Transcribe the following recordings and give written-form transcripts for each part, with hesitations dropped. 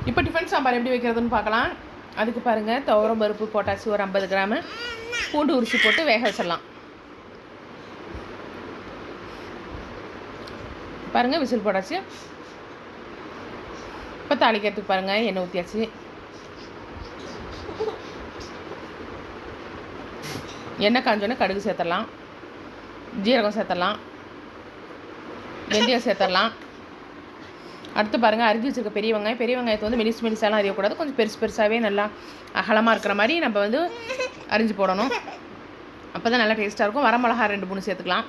இப்போ டிஃபன் சாம்பார் எப்படி வைக்கிறதுன்னு பார்க்கலாம். அதுக்கு பாருங்கள், துவரம் பருப்பு போட்டாச்சு, ஒரு 50 கிராமு பூண்டு உரிச்சி போட்டு வேக வச்சிடலாம். பாருங்கள், விசில் போட்டாச்சு. இப்போ தாளிக்கிறதுக்கு பாருங்கள், எண்ணெய் ஊற்றியாச்சு. எண்ணெய் காஞ்சோன்னே கடுகு சேர்த்துடலாம், ஜீரகம் சேர்த்துடலாம், வெந்தயம் சேர்த்துடலாம். அடுத்து பாருங்கள், அரிஞ்சு வச்சுருக்க பெரிய வெங்காயத்தை வந்து மெலிசாலாம் அறியக்கூடாது, கொஞ்சம் பெருசாகவே நல்லா அகலமாக இருக்கிற மாதிரி நம்ம வந்து அரிஞ்சு போடணும். அப்போ தான் நல்லா டேஸ்ட்டாக இருக்கும். வரமிளகா 2-3 சேர்த்துக்கலாம்.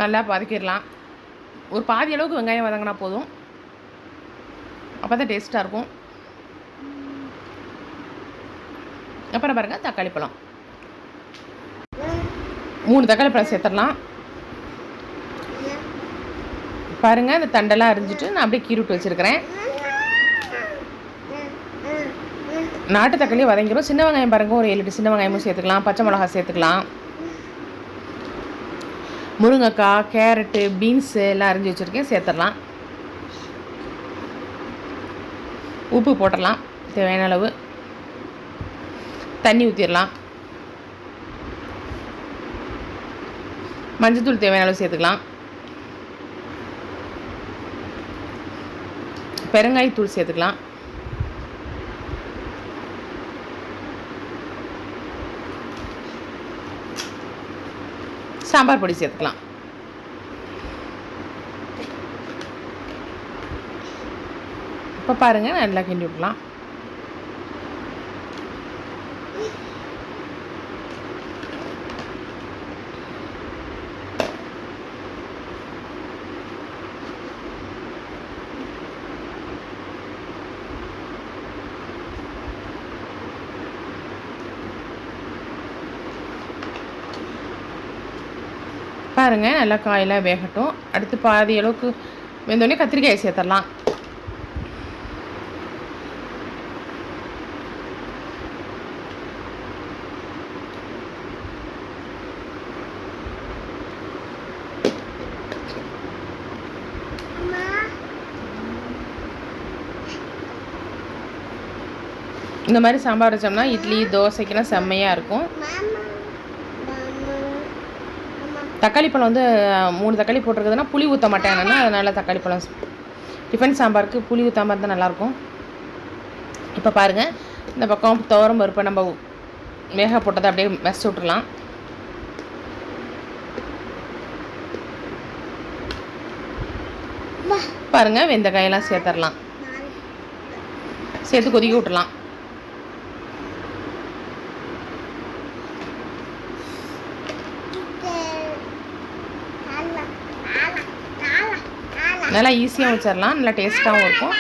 நல்லா வதக்கிடலாம். ஒரு பாதி அளவுக்கு வெங்காயம் வதங்கினா போதும், அப்போ தான் டேஸ்ட்டாக இருக்கும். அப்புறம் பாருங்கள், தக்காளி பழம் 3 தக்காளி பழம் சேர்த்துடலாம். பாருங்கள், இந்த தண்டெல்லாம் அரிஞ்சிட்டு நான் அப்படியே கீறிட்டு வச்சுருக்கிறேன். நாட்டு தக்காளி வதங்கிடும். சின்ன வெங்காயம் பாருங்கள், ஒரு 7-8 சின்ன வெங்காயமும் சேர்த்துக்கலாம். பச்சை மிளகா சேர்த்துக்கலாம். முருங்கைக்காய், கேரட்டு, பீன்ஸு எல்லாம் அரிஞ்சு வச்சுருக்கேன், சேர்த்துடலாம். உப்பு போட்டுடலாம், தேவையான அளவு. தண்ணி ஊற்றிடலாம். மஞ்சத்தூள் தேவையான அளவு சேர்த்துக்கலாம். பெருங்காயத்தூள் சேர்த்துக்கலாம். சாம்பார் பொடி சேர்த்துக்கலாம். இப்போ பாருங்கள், நல்லா கிண்டி விடலாம். பாருங்கள், நல்லா காயெல்லாம் வேகட்டும். அடுத்து பாதி அளவுக்கு வெந்தோடனே கத்திரிக்காயை சேர்த்துடலாம். இந்த மாதிரி சாம்பார் வச்சோம்னா இட்லி தோசைக்கெல்லாம் செம்மையாக இருக்கும். தக்காளி பழம் வந்து 3 தக்காளி போட்டிருக்குதுன்னா புளி ஊற்ற மாட்டேன்னா, அதனால் தக்காளி பழம் டிஃபன் சாம்பாருக்கு புளி ஊற்றாமல் இருந்தால் நல்லாயிருக்கும். இப்போ பாருங்கள், இந்த பக்கம் துவரம் பருப்பை நம்ம வேக போட்டதை அப்படியே மெஸ் விட்டுடலாம். பாருங்கள், வெந்தக்காயெல்லாம் சேர்த்துடலாம். சேர்த்து கொதிக்க விட்டுடலாம். நல்லா ஈஸியாக வச்சிடலாம், நல்லா டேஸ்ட்டாகவும் இருக்கும்.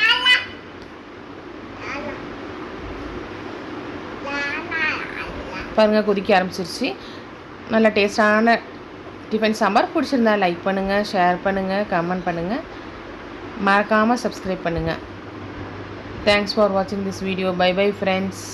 பாருங்கள், கொதிக்க ஆரம்பிச்சிருச்சு. நல்லா டேஸ்டான டிஃபன் சாம்பார். பிடிச்சிருந்தா லைக் பண்ணுங்கள், ஷேர் பண்ணுங்கள், கமெண்ட் பண்ணுங்கள், மறக்காமல் சப்ஸ்கிரைப் பண்ணுங்கள். தேங்க்ஸ் ஃபார் வாட்சிங் this video. Bye bye friends.